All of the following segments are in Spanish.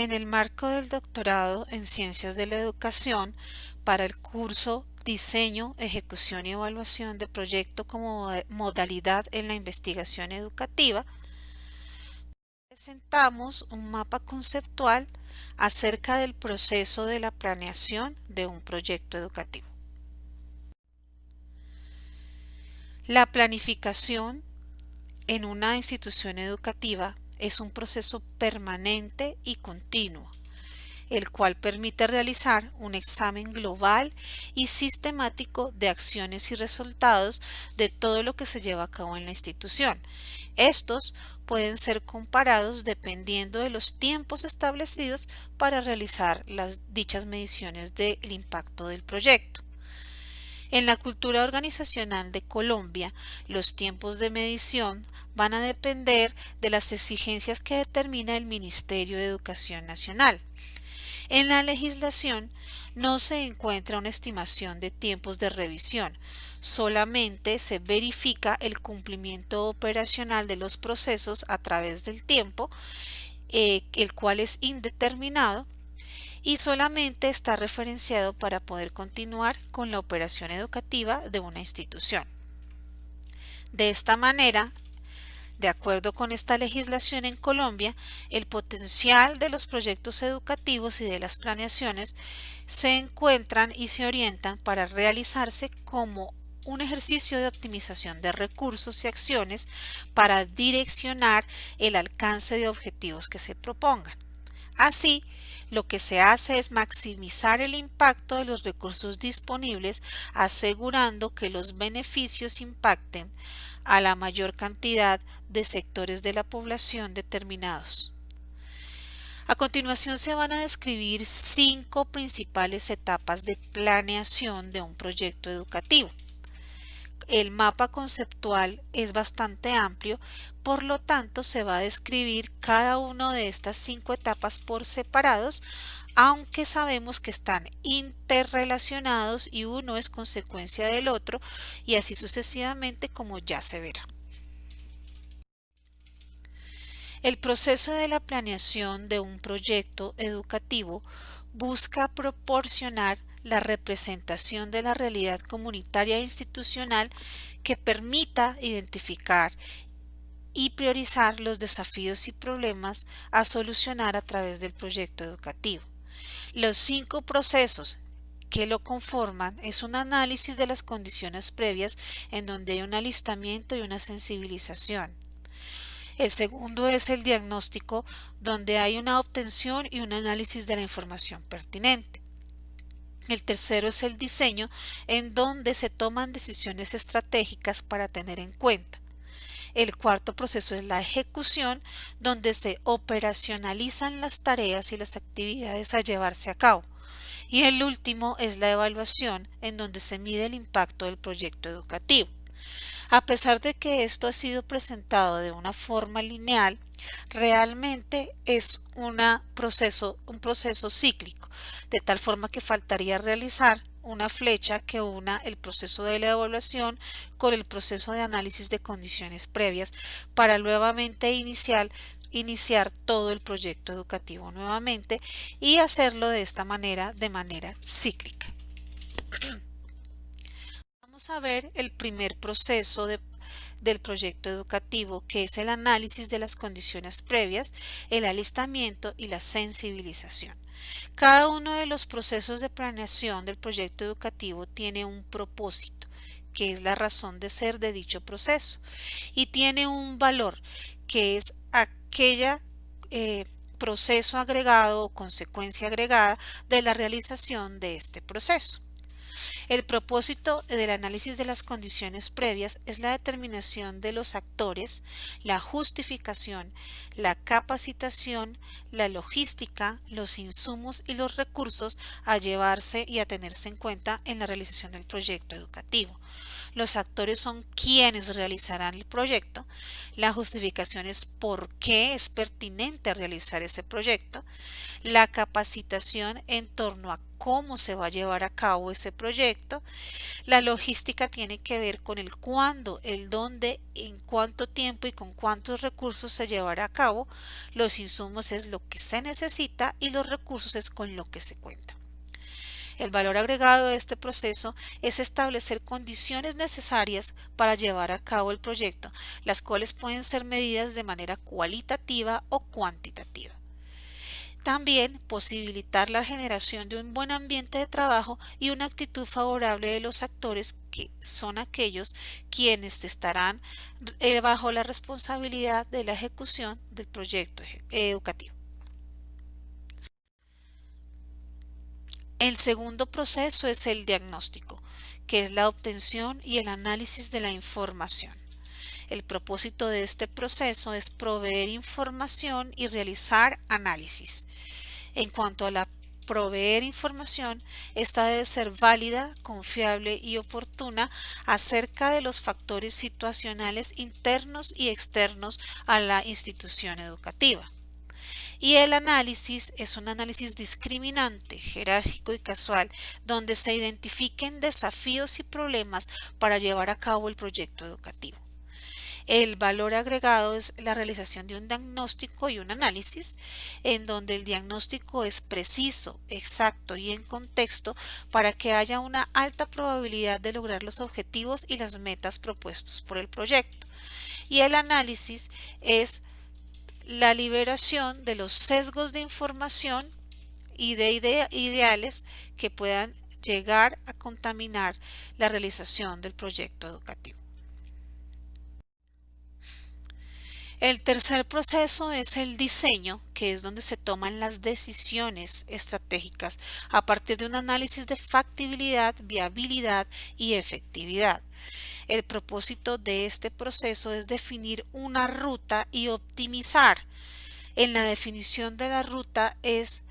En el marco del doctorado en Ciencias de la Educación para el curso Diseño, Ejecución y Evaluación de Proyecto como modalidad en la investigación educativa, presentamos un mapa conceptual acerca del proceso de la planeación de un proyecto educativo. La planificación en una institución educativa es un proceso permanente y continuo, el cual permite realizar un examen global y sistemático de acciones y resultados de todo lo que se lleva a cabo en la institución. Estos pueden ser comparados dependiendo de los tiempos establecidos para realizar las dichas mediciones del impacto del proyecto. En la cultura organizacional de Colombia, los tiempos de medición van a depender de las exigencias que determina el Ministerio de Educación Nacional. En la legislación no se encuentra una estimación de tiempos de revisión, solamente se verifica el cumplimiento operacional de los procesos a través del tiempo, el cual es indeterminado y solamente está referenciado para poder continuar con la operación educativa de una institución. De esta manera, de acuerdo con esta legislación en Colombia, el potencial de los proyectos educativos y de las planeaciones se encuentran y se orientan para realizarse como un ejercicio de optimización de recursos y acciones para direccionar el alcance de objetivos que se propongan. Así, lo que se hace es maximizar el impacto de los recursos disponibles, asegurando que los beneficios impacten a la mayor cantidad de sectores de la población determinados. A continuación se van a describir 5 principales etapas de planeación de un proyecto educativo. El mapa conceptual es bastante amplio, por lo tanto se va a describir cada una de estas 5 etapas por separados, aunque sabemos que están interrelacionados y uno es consecuencia del otro y así sucesivamente como ya se verá. El proceso de la planeación de un proyecto educativo busca proporcionar la representación de la realidad comunitaria e institucional que permita identificar y priorizar los desafíos y problemas a solucionar a través del proyecto educativo. Los 5 procesos que lo conforman es un análisis de las condiciones previas en donde hay un alistamiento y una sensibilización. El segundo es el diagnóstico, donde hay una obtención y un análisis de la información pertinente. El tercero es el diseño, en donde se toman decisiones estratégicas para tener en cuenta. El cuarto proceso es la ejecución, donde se operacionalizan las tareas y las actividades a llevarse a cabo. Y el último es la evaluación, en donde se mide el impacto del proyecto educativo. A pesar de que esto ha sido presentado de una forma lineal, realmente es un proceso cíclico, de tal forma que faltaría realizar una flecha que una el proceso de la evaluación con el proceso de análisis de condiciones previas para nuevamente iniciar todo el proyecto educativo nuevamente y hacerlo de esta manera, de manera cíclica. Vamos a ver el primer proceso del proyecto educativo, que es el análisis de las condiciones previas, el alistamiento y la sensibilización. Cada uno de los procesos de planeación del proyecto educativo tiene un propósito, que es la razón de ser de dicho proceso, y tiene un valor, que es aquella proceso agregado o consecuencia agregada de la realización de este proceso. El propósito del análisis de las condiciones previas es la determinación de los actores, la justificación, la capacitación, la logística, los insumos y los recursos a llevarse y a tenerse en cuenta en la realización del proyecto educativo. Los actores son quienes realizarán el proyecto. La justificación es por qué es pertinente realizar ese proyecto. La capacitación en torno a cómo se va a llevar a cabo ese proyecto. La logística tiene que ver con el cuándo, el dónde, en cuánto tiempo y con cuántos recursos se llevará a cabo. Los insumos es lo que se necesita y los recursos es con lo que se cuenta. El valor agregado de este proceso es establecer condiciones necesarias para llevar a cabo el proyecto, las cuales pueden ser medidas de manera cualitativa o cuantitativa. También posibilitar la generación de un buen ambiente de trabajo y una actitud favorable de los actores, que son aquellos quienes estarán bajo la responsabilidad de la ejecución del proyecto educativo. El segundo proceso es el diagnóstico, que es la obtención y el análisis de la información. El propósito de este proceso es proveer información y realizar análisis. En cuanto a la proveer información, esta debe ser válida, confiable y oportuna acerca de los factores situacionales internos y externos a la institución educativa. Y el análisis es un análisis discriminante, jerárquico y casual, donde se identifiquen desafíos y problemas para llevar a cabo el proyecto educativo. El valor agregado es la realización de un diagnóstico y un análisis, en donde el diagnóstico es preciso, exacto y en contexto para que haya una alta probabilidad de lograr los objetivos y las metas propuestos por el proyecto. Y el análisis es la liberación de los sesgos de información y de ideales que puedan llegar a contaminar la realización del proyecto educativo. El tercer proceso es el diseño, que es donde se toman las decisiones estratégicas a partir de un análisis de factibilidad, viabilidad y efectividad. El propósito de este proceso es definir una ruta y optimizar. En la definición de la ruta es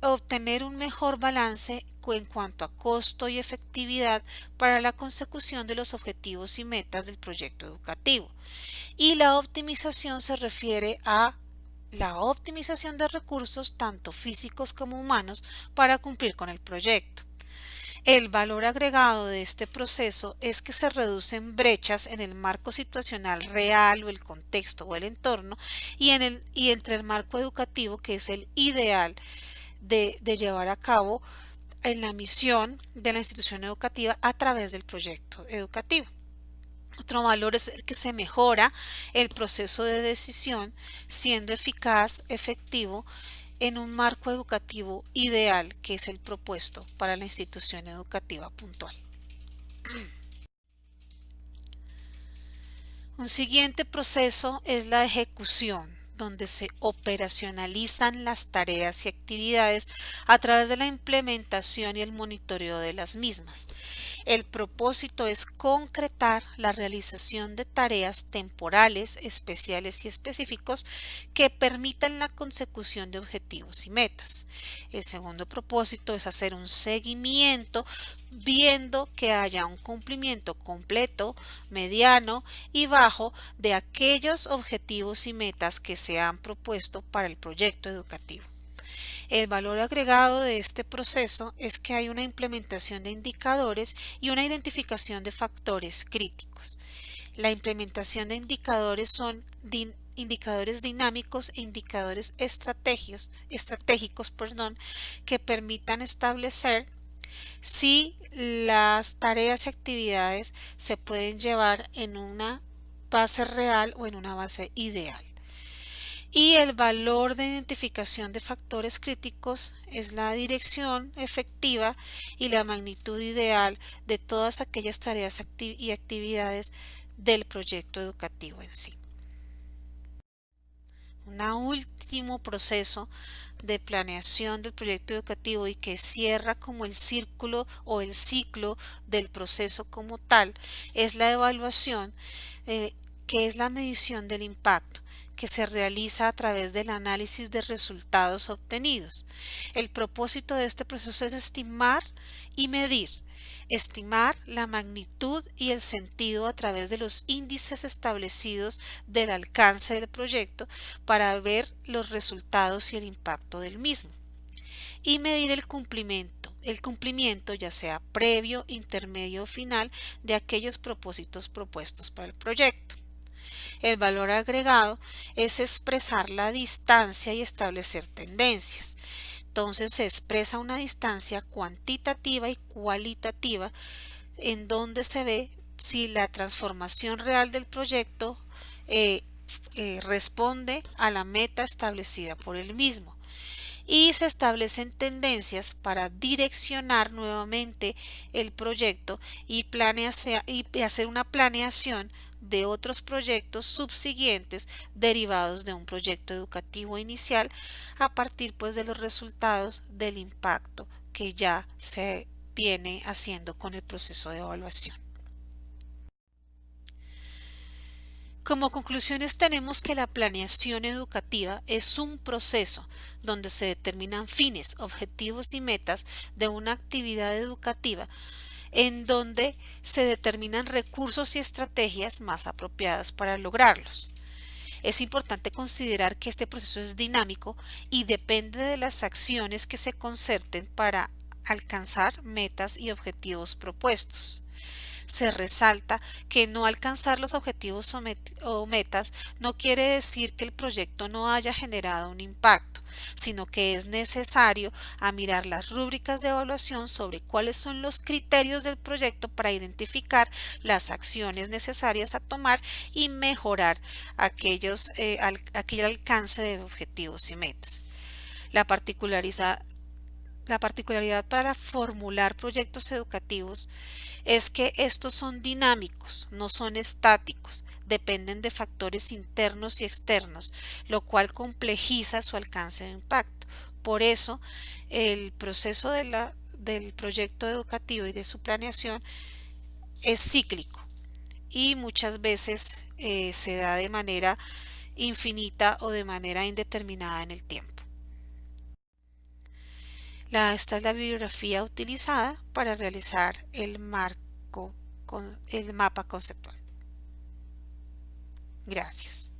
obtener un mejor balance en cuanto a costo y efectividad para la consecución de los objetivos y metas del proyecto educativo. Y la optimización se refiere a la optimización de recursos tanto físicos como humanos para cumplir con el proyecto. El valor agregado de este proceso es que se reducen brechas en el marco situacional real o el contexto o el entorno y entre el marco educativo, que es el ideal de llevar a cabo en la misión de la institución educativa a través del proyecto educativo. Otro valor es el que se mejora el proceso de decisión, siendo eficaz, efectivo, en un marco educativo ideal, que es el propuesto para la institución educativa puntual. Un siguiente proceso es la ejecución, donde se operacionalizan las tareas y actividades a través de la implementación y el monitoreo de las mismas. El propósito es concretar la realización de tareas temporales, especiales y específicos que permitan la consecución de objetivos y metas. El segundo propósito es hacer un seguimiento viendo que haya un cumplimiento completo, mediano y bajo de aquellos objetivos y metas que se han propuesto para el proyecto educativo. El valor agregado de este proceso es que hay una implementación de indicadores y una identificación de factores críticos. La implementación de indicadores son indicadores dinámicos e indicadores estratégicos, que permitan establecer si las tareas y actividades se pueden llevar en una base real o en una base ideal. Y el valor de identificación de factores críticos es la dirección efectiva y la magnitud ideal de todas aquellas tareas y actividades del proyecto educativo en sí. Un último proceso de planeación del proyecto educativo y que cierra como el círculo o el ciclo del proceso como tal es la evaluación, que es la medición del impacto, que se realiza a través del análisis de resultados obtenidos. El propósito de este proceso es estimar y medir. Estimar la magnitud y el sentido a través de los índices establecidos del alcance del proyecto para ver los resultados y el impacto del mismo. y medir el cumplimiento ya sea previo, intermedio o final de aquellos propósitos propuestos para el proyecto. El valor agregado es expresar la distancia y establecer tendencias. Entonces se expresa una distancia cuantitativa y cualitativa en donde se ve si la transformación real del proyecto eh, responde a la meta establecida por el mismo y se establecen tendencias para direccionar nuevamente el proyecto y hacer una planeación de otros proyectos subsiguientes derivados de un proyecto educativo inicial a partir pues de los resultados del impacto que ya se viene haciendo con el proceso de evaluación. Como conclusiones tenemos que la planeación educativa es un proceso donde se determinan fines, objetivos y metas de una actividad educativa en donde se determinan recursos y estrategias más apropiadas para lograrlos. Es importante considerar que este proceso es dinámico y depende de las acciones que se concerten para alcanzar metas y objetivos propuestos. Se resalta que no alcanzar los objetivos o metas no quiere decir que el proyecto no haya generado un impacto, sino que es necesario mirar las rúbricas de evaluación sobre cuáles son los criterios del proyecto para identificar las acciones necesarias a tomar y mejorar aquel alcance de objetivos y metas. La particularidad para formular proyectos educativos es que estos son dinámicos, no son estáticos, dependen de factores internos y externos, lo cual complejiza su alcance de impacto. Por eso, el proceso del proyecto educativo y de su planeación es cíclico y muchas veces se da de manera infinita o de manera indeterminada en el tiempo. Esta es la bibliografía utilizada para realizar el mapa conceptual. Gracias.